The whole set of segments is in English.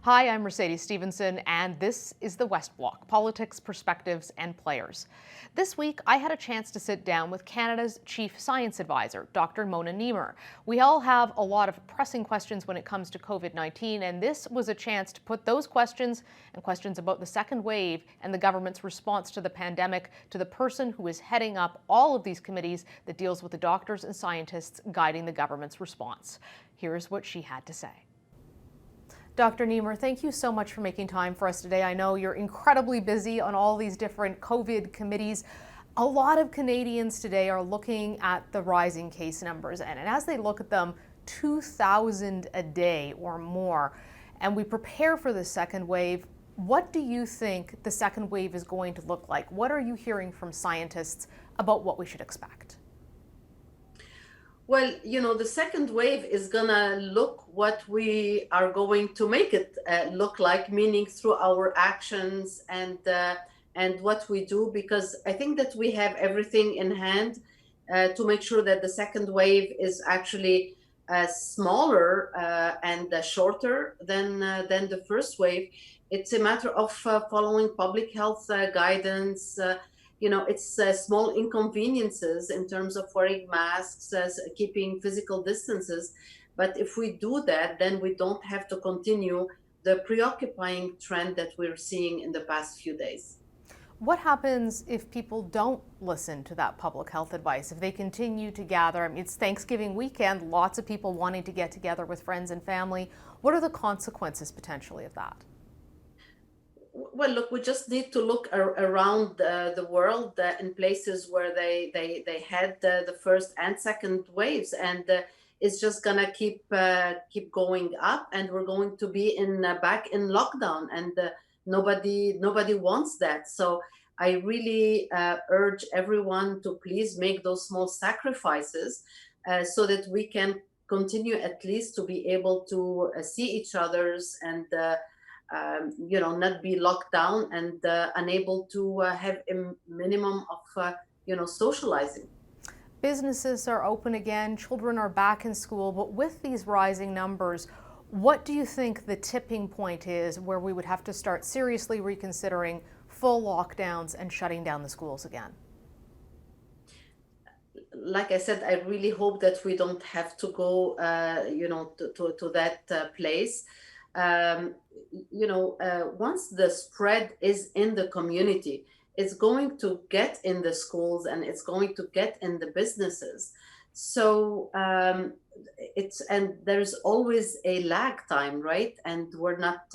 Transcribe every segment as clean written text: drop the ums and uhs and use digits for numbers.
Hi, I'm Mercedes Stephenson, and this is the West Block, Politics, Perspectives, and Players. This week, I had a chance to sit down with Canada's Chief Science Advisor, Dr. Mona Nemer. We all have a lot of pressing questions when it comes to COVID-19, and this was a chance to put those questions and questions about the second wave and the government's response to the pandemic to the person who is heading up all of these committees that deals with the doctors and scientists guiding the government's response. Here's what she had to say. Dr. Nemer, thank you so much for making time for us today. I know you're incredibly busy on all these different COVID committees. A lot of Canadians today are looking at the rising case numbers, and as they look at them, 2,000 a day or more, and we prepare for the second wave, what do you think the second wave is going to look like? What are you hearing from scientists about what we should expect? Well, the second wave is gonna look what we are going to make it look like, meaning through our actions and what we do, because I think that we have everything in hand to make sure that the second wave is actually smaller and shorter than the first wave. It's a matter of following public health guidance. It's small inconveniences in terms of wearing masks, keeping physical distances. But if we do that, then we don't have to continue the preoccupying trend that we're seeing in the past few days. What happens if people don't listen to that public health advice, if they continue to gather? I mean, it's Thanksgiving weekend, lots of people wanting to get together with friends and family. What are the consequences potentially of that? Well, look, we just need to look around the world in places where they had the first and second waves, and it's just gonna keep going up, and we're going to be back in lockdown, and nobody wants that. So I really urge everyone to please make those small sacrifices so that we can continue at least to be able to see each other's and not be locked down and unable to have a minimum of, socializing. Businesses are open again, children are back in school, but with these rising numbers, what do you think the tipping point is where we would have to start seriously reconsidering full lockdowns and shutting down the schools again? Like I said, I really hope that we don't have to go, to that place. Once the spread is in the community, it's going to get in the schools and it's going to get in the businesses. So and there's always a lag time, right? And we're not,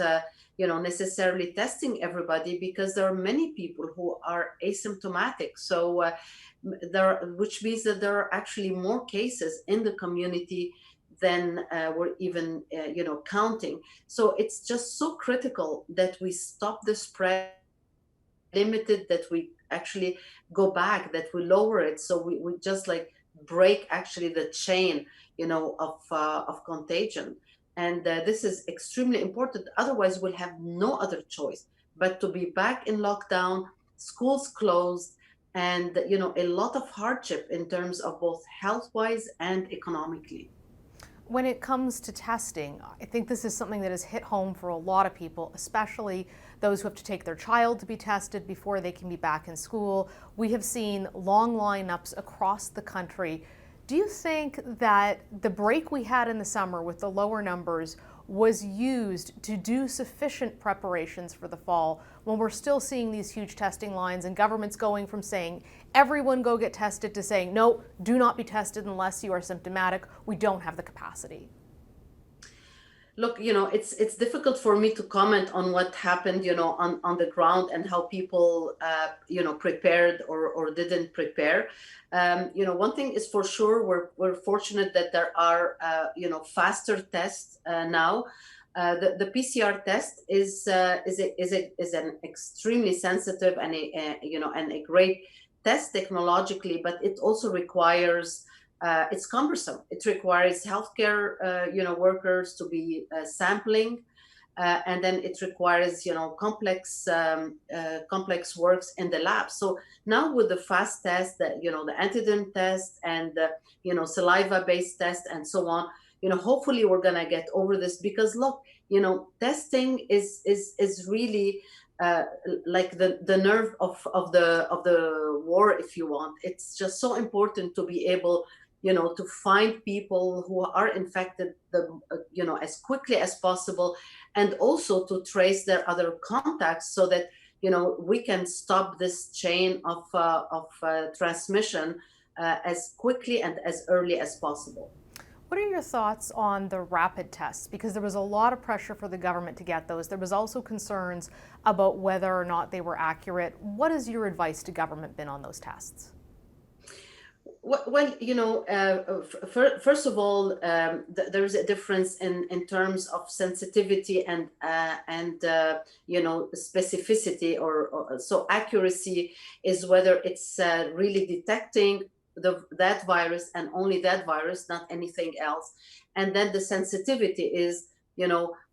necessarily testing everybody because there are many people who are asymptomatic. So which means that there are actually more cases in the community than we're even, counting. So it's just so critical that we stop the spread, limited, that we actually go back, that we lower it. So we just like break actually the chain, of contagion. And this is extremely important. Otherwise, we'll have no other choice but to be back in lockdown, schools closed, and, a lot of hardship in terms of both health-wise and economically. When it comes to testing, I think this is something that has hit home for a lot of people, especially those who have to take their child to be tested before they can be back in school. We have seen long lineups across the country. Do you think that the break we had in the summer with the lower numbers was used to do sufficient preparations for the fall when we're still seeing these huge testing lines and governments going from saying everyone go get tested to saying no, do not be tested unless you are symptomatic? We don't have the capacity. Look, it's difficult for me to comment on what happened, on the ground and how people, prepared or didn't prepare. One thing is for sure, we're fortunate that there are, faster tests now. The PCR test is an extremely sensitive and a great test technologically, but it also requires it's cumbersome. It requires healthcare, workers to be sampling, and then it requires, complex works in the lab. So now with the fast test, that the antigen test and saliva-based test and so on, hopefully we're gonna get over this because look, testing is really like the nerve of the war, if you want. It's just so important to be able, to find people who are infected, as quickly as possible, and also to trace their other contacts so that we can stop this chain of transmission as quickly and as early as possible. What are your thoughts on the rapid tests? Because there was a lot of pressure for the government to get those. There was also concerns about whether or not they were accurate. What has your advice to government been on those tests? Well, first of all, there is a difference in terms of sensitivity and specificity, so accuracy is whether it's really detecting that virus and only that virus, not anything else. And then the sensitivity is,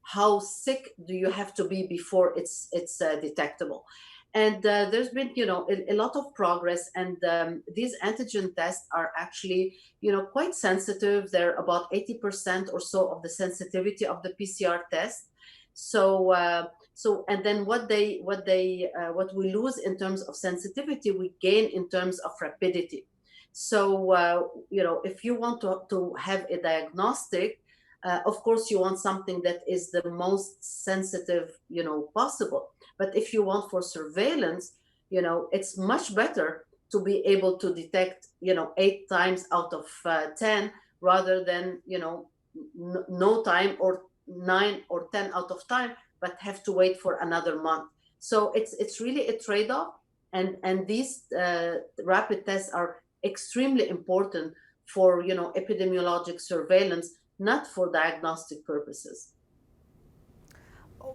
how sick do you have to be before it's detectable. And there's been, a lot of progress, and these antigen tests are actually, quite sensitive. They're about 80% or so of the sensitivity of the PCR test. And then what we lose in terms of sensitivity, we gain in terms of rapidity. So, if you want to have a diagnostic, of course, you want something that is the most sensitive, possible. But if you want for surveillance, it's much better to be able to detect, 8 times out of 10, rather than, no time, or 9 or 10 out of time, but have to wait for another month. So it's really a trade-off, and these rapid tests are extremely important for, epidemiologic surveillance, not for diagnostic purposes.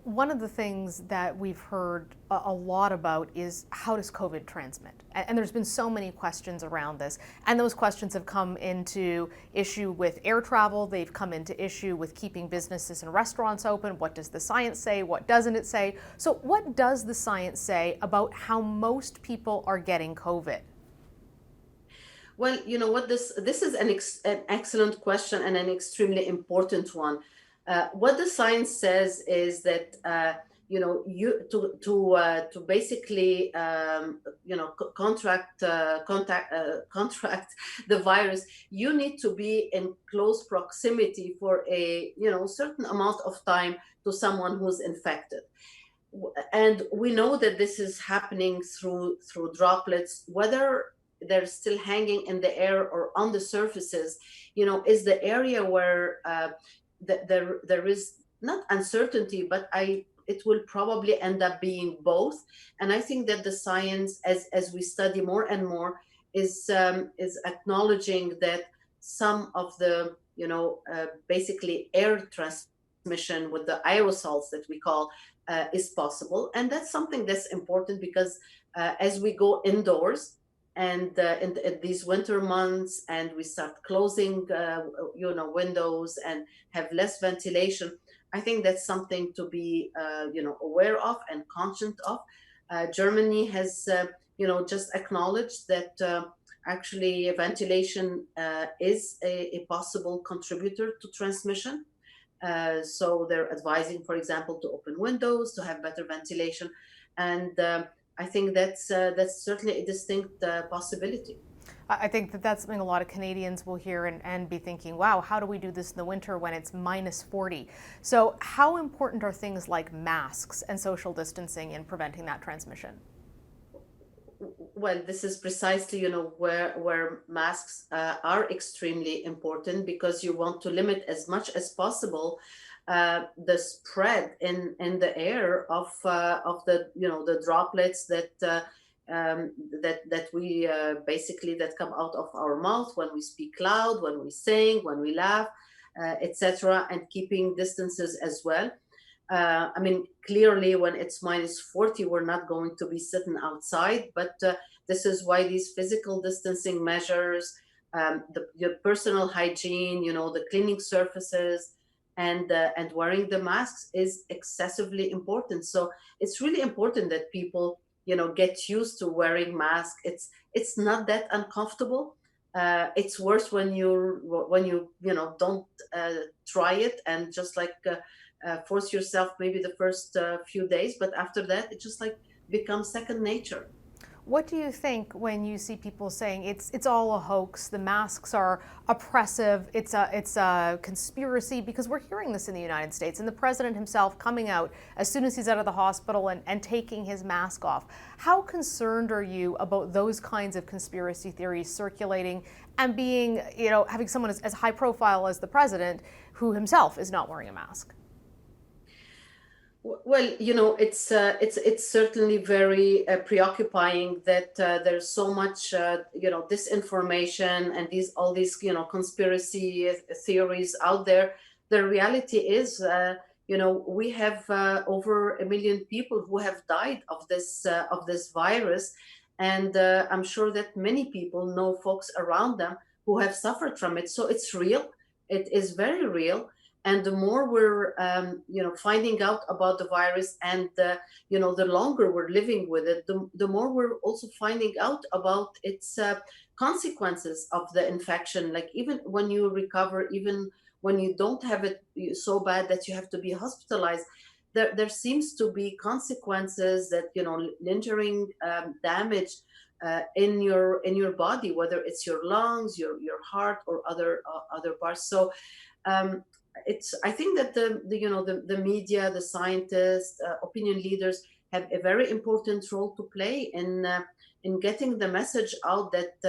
One of the things that we've heard a lot about is, how does COVID transmit? And there's been so many questions around this. And those questions have come into issue with air travel. They've come into issue with keeping businesses and restaurants open. What does the science say? What doesn't it say? So what does the science say about how most people are getting COVID? Well, you know what, this is an excellent question and an extremely important one. What the science says is that you to basically contract the virus, you need to be in close proximity for a certain amount of time to someone who's infected. And we know that this is happening through droplets, whether they're still hanging in the air or on the surfaces. Is the area where there is not uncertainty, but it will probably end up being both. And I think that the science, as we study more and more, is acknowledging that some of the basically air transmission with the aerosols that we call is possible. And that's something that's important, because as we go indoors, and in these winter months, and we start closing windows and have less ventilation, I think that's something to be aware of and conscious of. Germany has just acknowledged that actually ventilation is a possible contributor to transmission. So they're advising, for example, to open windows, to have better ventilation. And I think that's certainly a distinct possibility. I think that that's something a lot of Canadians will hear and be thinking, wow, how do we do this in the winter when it's minus 40? So how important are things like masks and social distancing in preventing that transmission? Well, this is precisely, where masks are extremely important, because you want to limit as much as possible the spread in the air of the droplets that we basically that come out of our mouth when we speak loud, when we sing, when we laugh, etc., and keeping distances as well. I mean, clearly, when it's minus 40, we're not going to be sitting outside, but this is why these physical distancing measures, your personal hygiene, the cleaning surfaces, and wearing the masks is excessively important. So it's really important that people, get used to wearing masks. It's not that uncomfortable. It's worse when you don't try it, and just like force yourself maybe the first few days, but after that, it just like becomes second nature. What do you think when you see people saying it's all a hoax, the masks are oppressive, it's a conspiracy? Because we're hearing this in the United States, and the president himself coming out as soon as he's out of the hospital and taking his mask off. How concerned are you about those kinds of conspiracy theories circulating and being, having someone as high profile as the president who himself is not wearing a mask? Well, it's certainly very preoccupying that there's so much disinformation and all these conspiracy theories out there. The reality is, we have over 1 million people who have died of this virus, and I'm sure that many people know folks around them who have suffered from it. So it's real. It is very real. And the more we're finding out about the virus, and the longer we're living with it, the more we're also finding out about its consequences of the infection. Like, even when you recover, even when you don't have it so bad that you have to be hospitalized, there seems to be consequences that lingering damage in your body, whether it's your lungs, your heart, or other parts. So um, I think that the media, the scientists, opinion leaders have a very important role to play in getting the message out that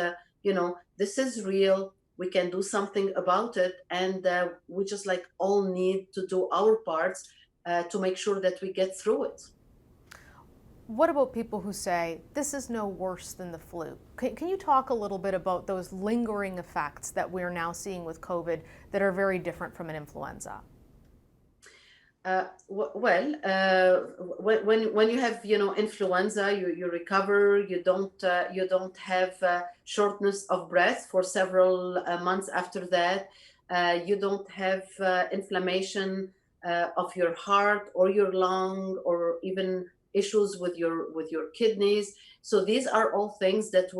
this is real. We can do something about it, and we just like all need to do our parts to make sure that we get through it. What about people who say this is no worse than the flu? Can you talk a little bit about those lingering effects that we're now seeing with COVID that are very different from an influenza? When you have influenza, you recover. You don't have shortness of breath for several months after that. You don't have inflammation of your heart or your lung, or even issues with your kidneys. So these are all things that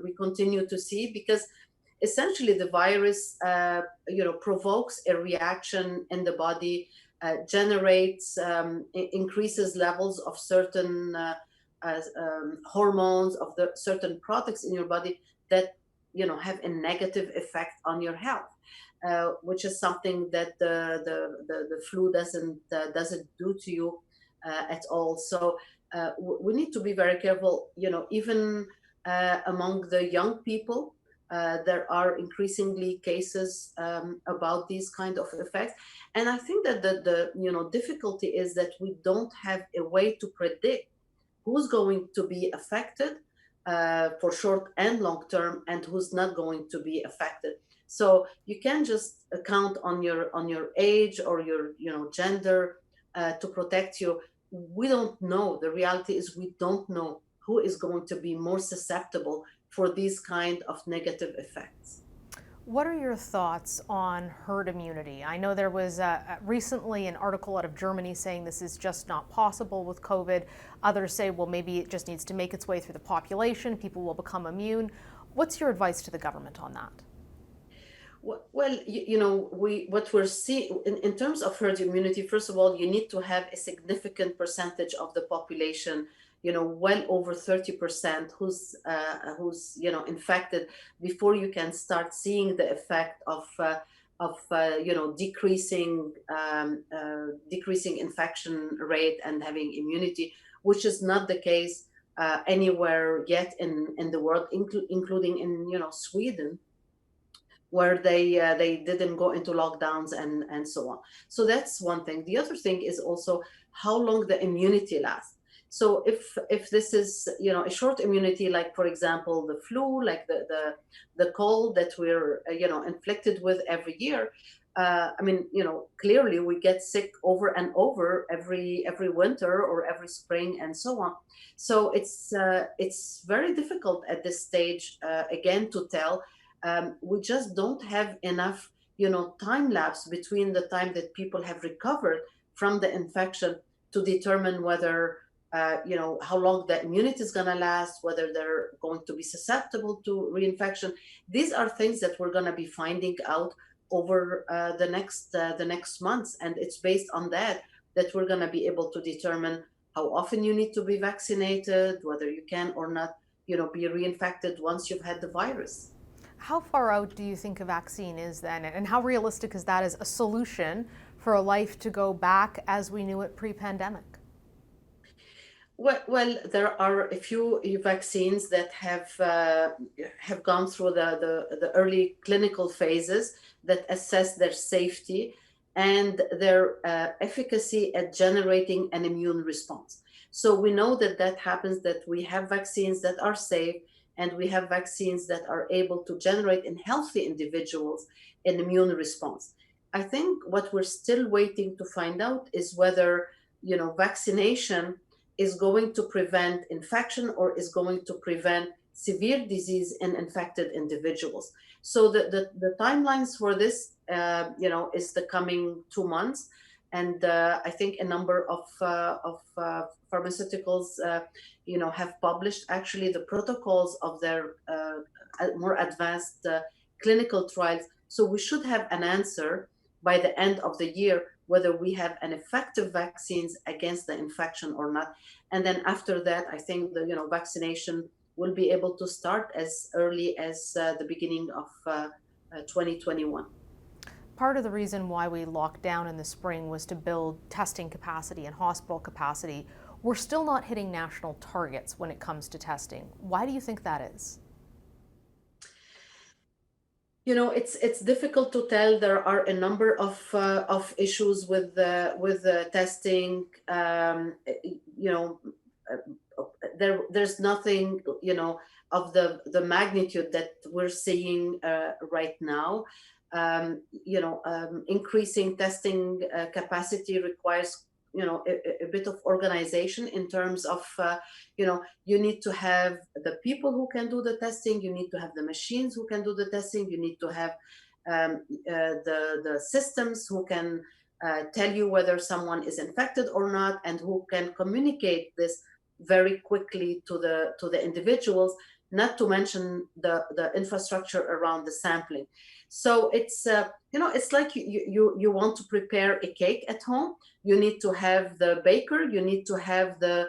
we continue to see, because essentially the virus provokes a reaction in the body, generates increases levels of certain hormones, of the certain products in your body that have a negative effect on your health, which is something that the flu doesn't do to you at all. So we need to be very careful. Even among the young people, there are increasingly cases about these kind of effects. And I think that the difficulty is that we don't have a way to predict who's going to be affected for short and long term, and who's not going to be affected. So you can't just count on your age or your gender to protect you. We don't know. The reality is we don't know who is going to be more susceptible for these kind of negative effects. What are your thoughts on herd immunity? I know there was recently an article out of Germany saying this is just not possible with COVID. Others say, well, maybe it just needs to make its way through the population. People will become immune. What's your advice to the government on that? Well, what we're seeing in terms of herd immunity, first of all, you need to have a significant percentage of the population, well over 30%, who's infected, before you can start seeing the effect of decreasing infection rate and having immunity, which is not the case anywhere yet in the world, including in Sweden, where they didn't go into lockdowns and so on. So that's one thing. The other thing is also how long the immunity lasts. So if this is a short immunity, like for example the flu, like the cold that we're inflicted with every year, clearly we get sick over and over every winter or every spring and so on. So it's very difficult at this stage again to tell. We just don't have enough time lapse between the time that people have recovered from the infection to determine whether how long the immunity is going to last, whether they're going to be susceptible to reinfection. These are things that we're going to be finding out over the next months, and it's based on that that we're going to be able to determine how often you need to be vaccinated, whether you can or not, be reinfected once you've had the virus. How far out do you think a vaccine is then, and how realistic is that as a solution for a life to go back as we knew it pre-pandemic? Well, there are a few vaccines that have gone through the early clinical phases that assess their safety and their efficacy at generating an immune response. So we know that that happens, that we have vaccines that are safe, and we have vaccines that are able to generate in healthy individuals an immune response. I think what we're still waiting to find out is whether, vaccination is going to prevent infection or is going to prevent severe disease in infected individuals. So the timelines for this, is the coming 2 months. And I think a number of pharmaceuticals, have published actually the protocols of their more advanced clinical trials. So we should have an answer by the end of the year whether we have an effective vaccines against the infection or not. And then after that, I think the vaccination will be able to start as early as the beginning of 2021. Part of the reason why we locked down in the spring was to build testing capacity and hospital capacity. We're still not hitting national targets when it comes to testing. Why do you think that is? It's difficult to tell. There are a number of issues with testing. You know, there's nothing of the magnitude that we're seeing right now. Increasing testing capacity requires a bit of organization in terms of you need to have the people who can do the testing, you need to have the machines who can do the testing, you need to have the systems who can tell you whether someone is infected or not, and who can communicate this very quickly to the individuals, not to mention the infrastructure around the sampling. So it's like you want to prepare a cake at home. You need to have the baker, you need to have the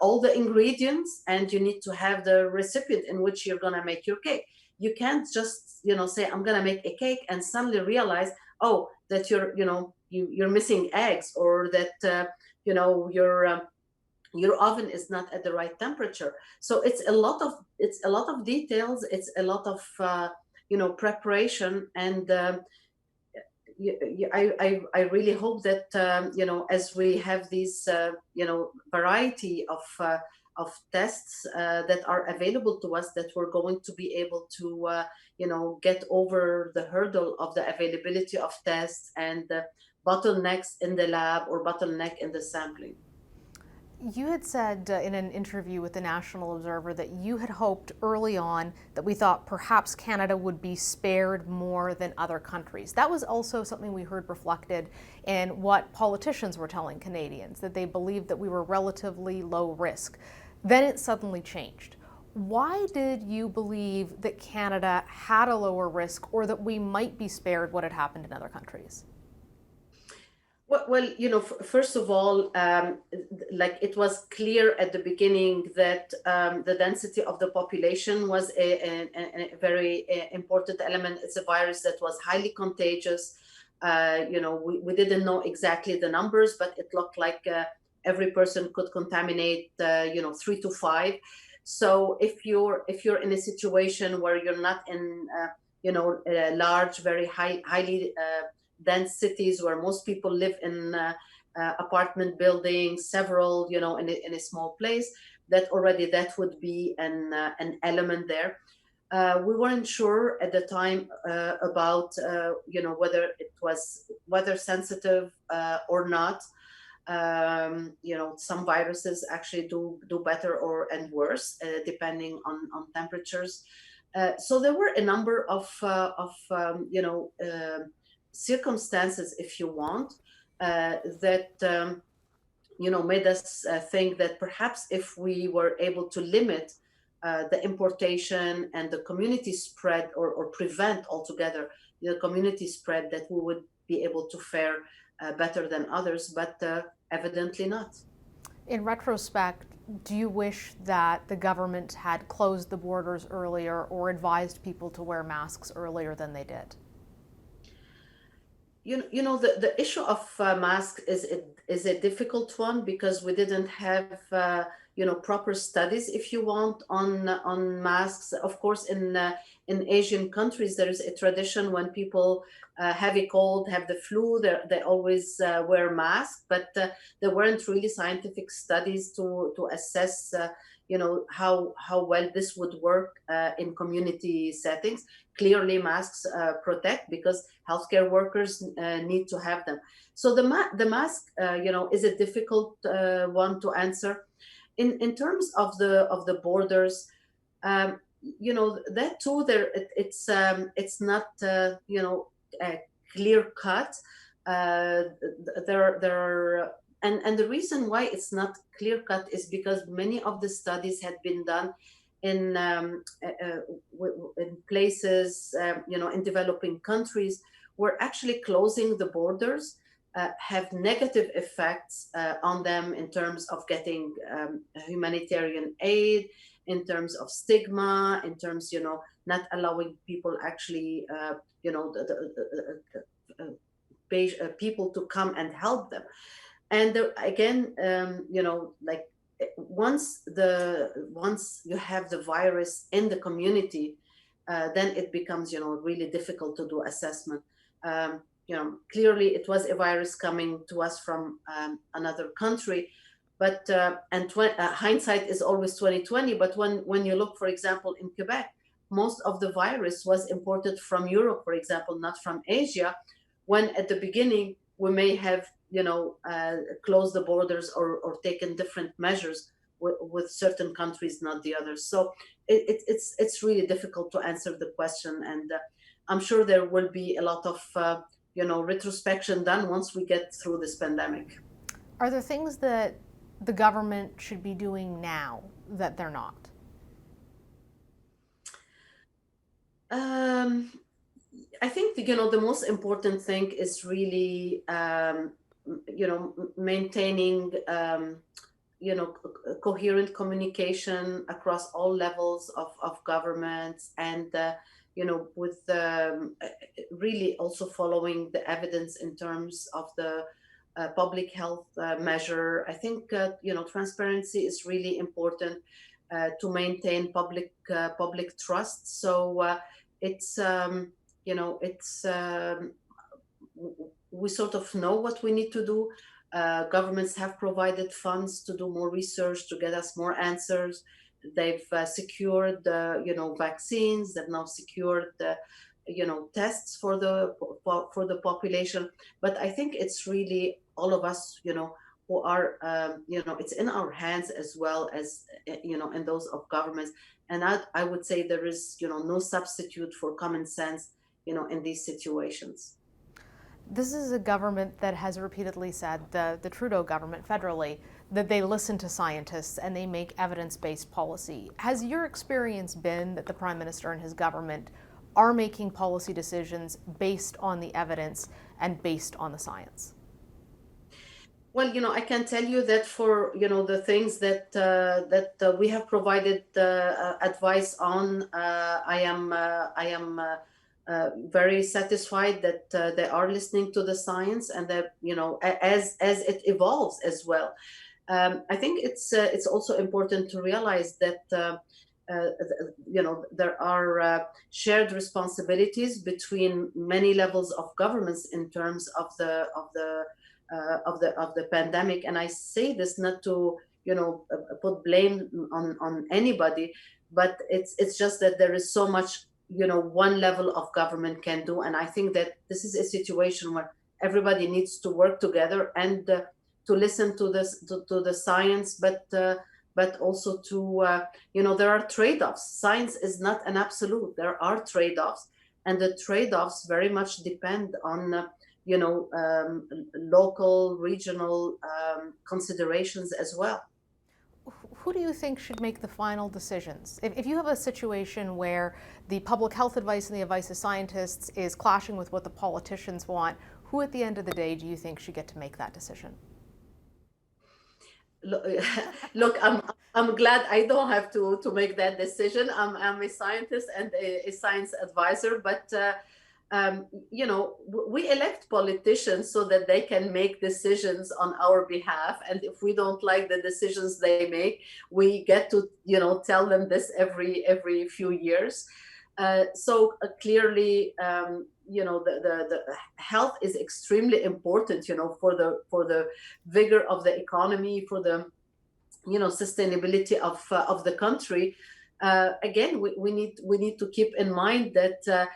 all the ingredients, and you need to have the recipient in which you're gonna make your cake. You can't just say I'm gonna make a cake and suddenly realize, oh, that you're missing eggs, or that your oven is not at the right temperature. So it's a lot of details. It's a lot of preparation, and I really hope that as we have these variety of tests that are available to us, that we're going to be able to get over the hurdle of the availability of tests and the bottlenecks in the lab or bottleneck in the sampling. You had said in an interview with the National Observer that you had hoped early on that we thought perhaps Canada would be spared more than other countries. That was also something we heard reflected in what politicians were telling Canadians, that they believed that we were relatively low risk. Then it suddenly changed. Why did you believe that Canada had a lower risk, or that we might be spared what had happened in other countries? Well, first of all, like it was clear at the beginning that the density of the population was a very important element. It's a virus that was highly contagious. We didn't know exactly the numbers, but it looked like every person could contaminate, 3 to 5. So if you're in a situation where you're not in, large, very highly dense cities where most people live in apartment buildings, several, in a small place, that would be an element there. We weren't sure at the time about, whether it was weather sensitive or not. Some viruses actually do better and worse depending on temperatures. So there were a number of circumstances, if you want, that made us think that perhaps if we were able to limit the importation and the community spread, or prevent altogether the community spread, that we would be able to fare better than others, but evidently not. In retrospect, do you wish that the government had closed the borders earlier or advised people to wear masks earlier than they did? The issue of masks is a difficult one, because we didn't have proper studies, if you want, on masks. Of course, in Asian countries, there is a tradition when people have a cold, have the flu, they always wear masks, but there weren't really scientific studies to assess how well this would work in community settings. Clearly, masks protect, because healthcare workers need to have them. So the mask, is a difficult one to answer. In terms of the borders, that too, it's not clear cut. There are, and the reason why it's not clear cut is because many of the studies had been done in in places, in developing countries, where actually closing the borders have negative effects on them, in terms of getting humanitarian aid, in terms of stigma, in terms, not allowing people actually, people to come and help them. And there, again, like, once you have the virus in the community, then it becomes, really difficult to do assessment. Clearly it was a virus coming to us from another country, but hindsight is always 2020. But when you look, for example, in Quebec, most of the virus was imported from Europe, for example, not from Asia, when at the beginning we may have closed the borders, or taken different measures with certain countries, not the others. So it's really difficult to answer the question, and I'm sure there will be a lot of retrospection done once we get through this pandemic. Are there things that the government should be doing now that they're not? I think the most important thing is really maintaining coherent communication across all levels of governments, and with really also following the evidence in terms of the public health measure. I think transparency is really important to maintain public trust. So it's it's we sort of know what we need to do. Governments have provided funds to do more research, to get us more answers. They've secured vaccines. They've now secured tests for the population. But I think it's really all of us who are it's in our hands, as well as in those of governments. And I would say there is no substitute for common sense in these situations. This is a government that has repeatedly said, the Trudeau government federally, that they listen to scientists and they make evidence-based policy. Has your experience been that the Prime Minister and his government are making policy decisions based on the evidence and based on the science? Well, I can tell you that for the things that we have provided advice on, I am very satisfied that they are listening to the science, and that as it evolves as well. I think it's also important to realize that there are shared responsibilities between many levels of governments in terms of the pandemic. And I say this not to put blame on anybody, but it's just that there is so much one level of government can do. And I think that this is a situation where everybody needs to work together, and to listen to the science, but also to there are trade-offs. Science is not an absolute. There are trade-offs, and the trade-offs very much depend on local, regional considerations as well. who do you think should make the final decisions? If you have a situation where the public health advice and the advice of scientists is clashing with what the politicians want, who at the end of the day do you think should get to make that decision? Look, look, I'm glad I don't have to make that decision. I'm a scientist and a science advisor, but we elect politicians so that they can make decisions on our behalf. And if we don't like the decisions they make, we get to, tell them this every few years. So clearly, the health is extremely important, for the vigor of the economy, for the, sustainability of the country. Again, we need to keep in mind that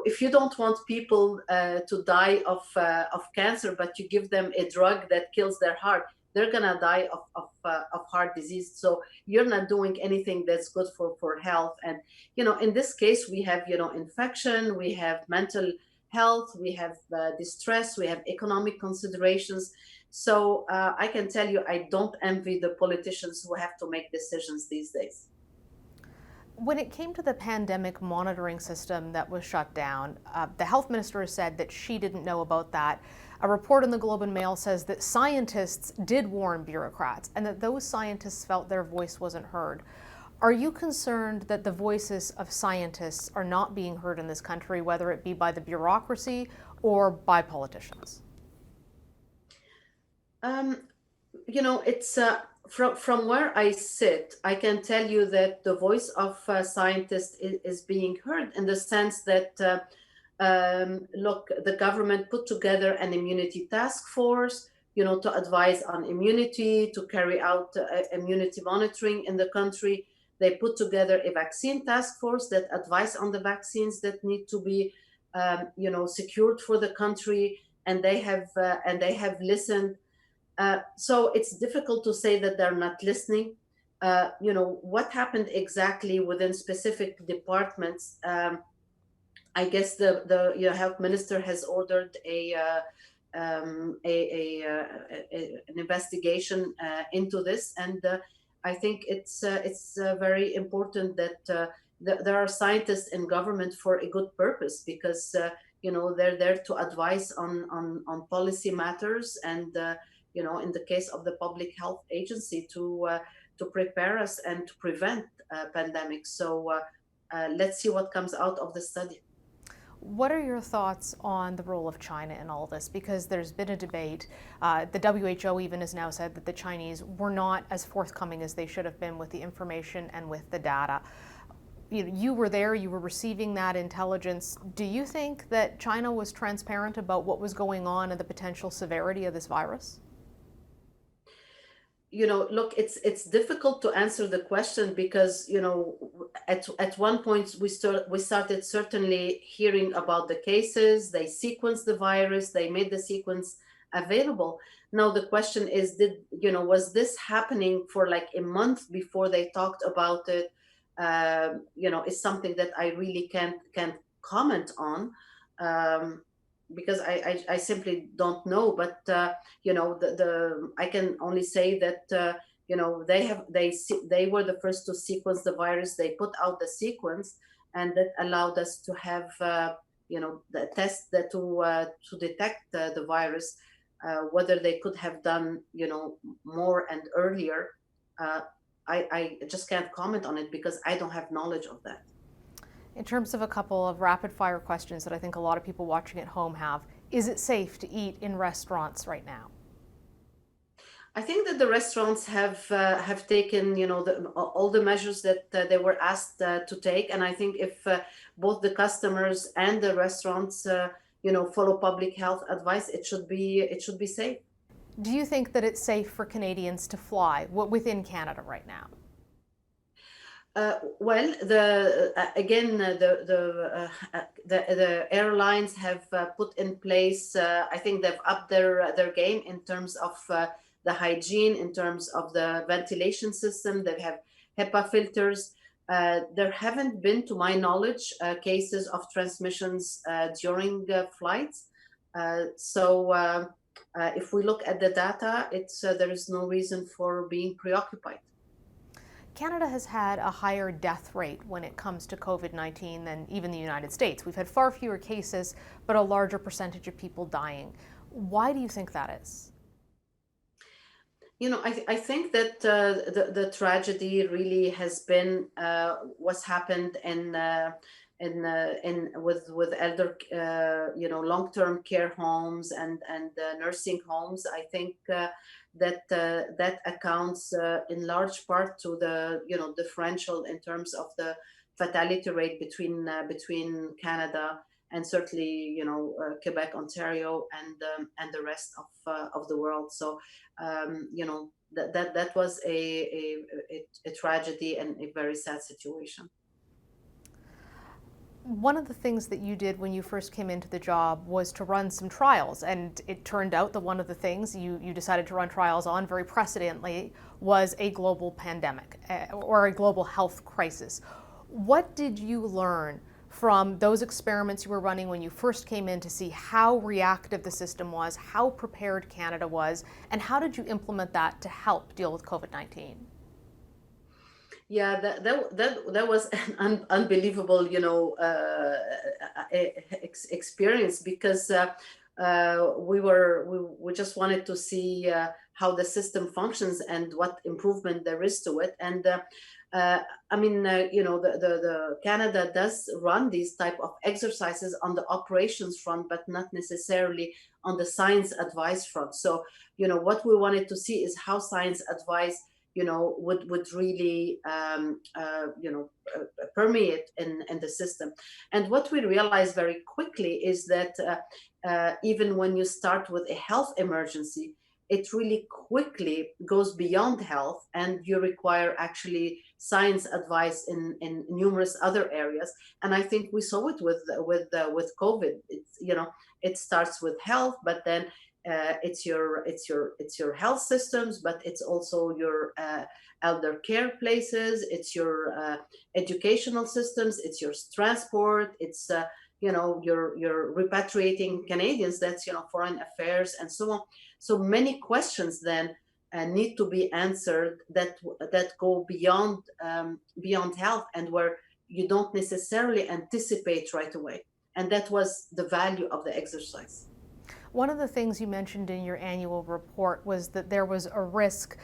if you don't want people to die of cancer, but you give them a drug that kills their heart, they're gonna die of heart disease. So you're not doing anything that's good for health. And in this case, we have infection, we have mental health, we have distress, we have economic considerations. So I can tell you, I don't envy the politicians who have to make decisions these days. When it came to the pandemic monitoring system that was shut down, the health minister said that she didn't know about that. A report in the Globe and Mail says that scientists did warn bureaucrats and that those scientists felt their voice wasn't heard. Are you concerned that the voices of scientists are not being heard in this country, whether it be by the bureaucracy or by politicians? It's from where I sit, I can tell you that the voice of scientists is being heard in the sense that, look, the government put together an immunity task force, to advise on immunity, to carry out immunity monitoring in the country. They put together a vaccine task force that advise on the vaccines that need to be, secured for the country, and they have listened. So it's difficult to say that they're not listening. What happened exactly within specific departments? I guess the health minister has ordered an investigation into this, and I think it's very important that there are scientists in government for a good purpose, because they're there to advise on policy matters, and in the case of the Public Health Agency, to prepare us and to prevent pandemics. So let's see what comes out of the study. What are your thoughts on the role of China in all this? Because there's been a debate. The WHO even has now said that the Chinese were not as forthcoming as they should have been with the information and with the data. You were there, you were receiving that intelligence. Do you think that China was transparent about what was going on and the potential severity of this virus? Look, it's difficult to answer the question because, at one point we started certainly hearing about the cases. They sequenced the virus, they made the sequence available. Now the question is, was this happening for like a month before they talked about it? Is something that I really can't comment on. Because I simply don't know, but I can only say that they were the first to sequence the virus. They put out the sequence, and that allowed us to have the test that to detect the virus. Whether they could have done more and earlier, I just can't comment on it because I don't have knowledge of that. In terms of a couple of rapid fire questions that I think a lot of people watching at home have, is it safe to eat in restaurants right now? I think that the restaurants have taken all the measures that they were asked to take, and I think if both the customers and the restaurants follow public health advice, it should be safe. Do you think that it's safe for Canadians to fly within Canada right now? Well, the airlines have put in place. I think they've upped their game in terms of the hygiene, in terms of the ventilation system. They have HEPA filters. There haven't been, to my knowledge, cases of transmissions during flights. So if we look at the data, there is no reason for being preoccupied. Canada has had a higher death rate when it comes to COVID-19 than even the United States. We've had far fewer cases, but a larger percentage of people dying. Why do you think that is? I think that the tragedy really has been what's happened in with elder long-term care homes and nursing homes. I think that accounts in large part to the differential in terms of the fatality rate between Canada and certainly Quebec, Ontario, and the rest of the world. So that was a tragedy and a very sad situation. One of the things that you did when you first came into the job was to run some trials, and it turned out that one of the things you decided to run trials on very precedently was a global pandemic or a global health crisis. What did you learn from those experiments you were running when you first came in to see how reactive the system was, how prepared Canada was, and how did you implement that to help deal with COVID-19? Yeah, that was an unbelievable, experience because we just wanted to see how the system functions and what improvement there is to it. And uh, I mean, the Canada does run these type of exercises on the operations front, but not necessarily on the science advice front. So, what we wanted to see is how science advice would really permeate in the system. And what we realized very quickly is that even when you start with a health emergency, it really quickly goes beyond health, and you require actually science advice in numerous other areas. And I think we saw it with COVID. It starts with health, but then it's your health systems, but it's also your elder care places, it's your educational systems, it's your transport, it's your repatriating Canadians, that's foreign affairs and so on. So many questions then need to be answered that go beyond health, and where you don't necessarily anticipate right away. And that was the value of the exercise. One of the things you mentioned in your annual report was that there was a risk,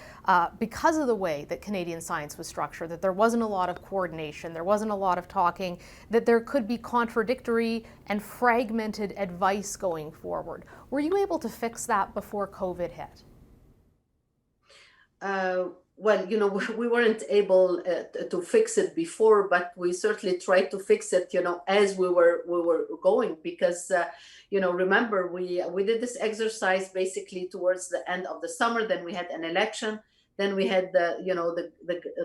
because of the way that Canadian science was structured, that there wasn't a lot of coordination, there wasn't a lot of talking, that there could be contradictory and fragmented advice going forward. Were you able to fix that before COVID hit? Uh, well, we weren't able to fix it before, but we certainly tried to fix it, as we were going, because remember, we did this exercise basically towards the end of the summer. Then we had an election. Then we had the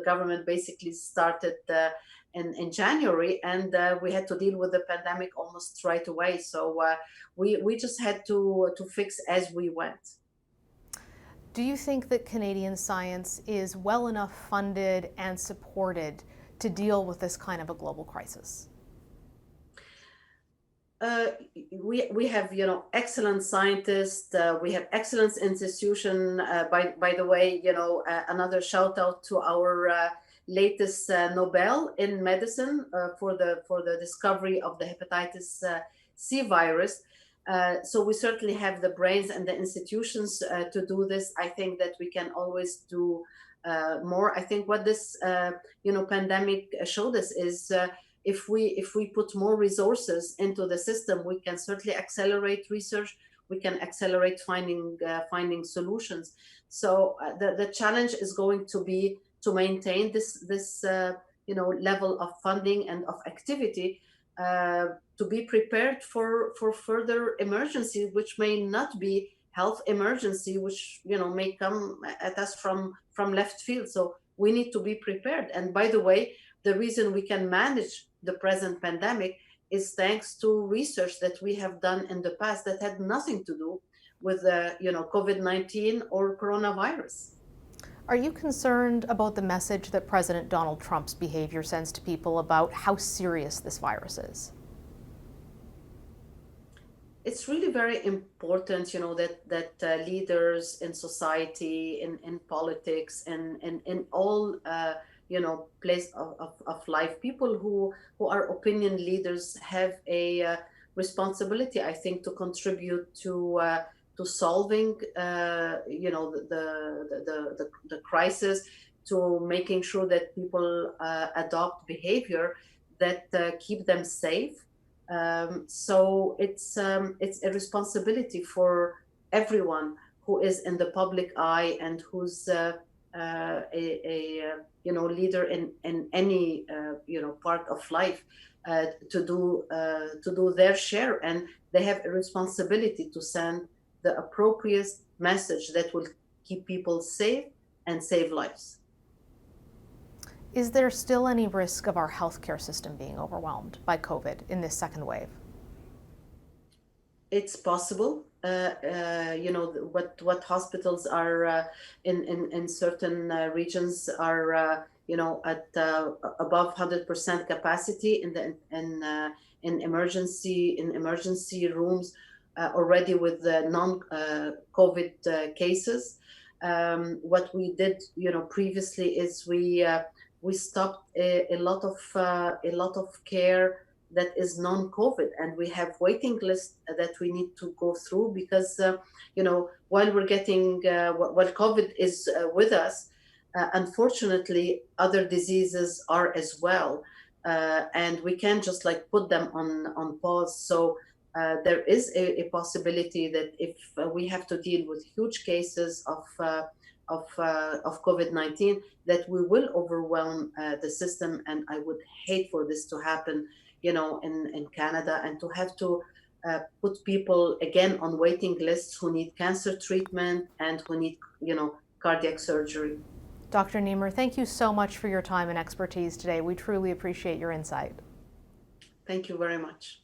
government basically started in January, and we had to deal with the pandemic almost right away. So we just had to fix as we went. Do you think that Canadian science is well enough funded and supported to deal with this kind of a global crisis? uh, we have excellent scientists. We have excellent institution. By the way, another shout out to our latest Nobel in medicine for the discovery of the hepatitis C virus. So we certainly have the brains and the institutions to do this. I think that we can always do more. I think what this pandemic showed us is if we put more resources into the system, we can certainly accelerate research. We can accelerate finding solutions. So the challenge is going to be to maintain this level of funding and of activity, to be prepared for further emergency, which may not be health emergency, which may come at us from left field. So we need to be prepared. And by the way, the reason we can manage the present pandemic is thanks to research that we have done in the past that had nothing to do with COVID-19 or coronavirus. Are you concerned about the message that President Donald Trump's behavior sends to people about how serious this virus is? It's really very important, that leaders in society, in politics, and in all place of life. People who are opinion leaders have a responsibility, I think, to contribute to solving the crisis, to making sure that people adopt behavior that keep them safe. So it's a responsibility for everyone who is in the public eye and who's a leader in any part of life, to do their share, and they have a responsibility to send the appropriate message that will keep people safe and save lives. Is there still any risk of our healthcare system being overwhelmed by COVID in this second wave? It's possible. What hospitals are in certain regions are at above 100% capacity in emergency rooms already with the non-COVID cases. What we did previously is we stopped a lot of care that is non-COVID, and we have waiting lists that we need to go through, because while we're getting while COVID is with us, unfortunately other diseases are as well, and we can't just like put them on pause. So there is a possibility that if we have to deal with huge cases of COVID-19, that we will overwhelm the system. And I would hate for this to happen, in Canada, and to have to put people again on waiting lists who need cancer treatment and who need, cardiac surgery. Dr. Nemer, thank you so much for your time and expertise today. We truly appreciate your insight. Thank you very much.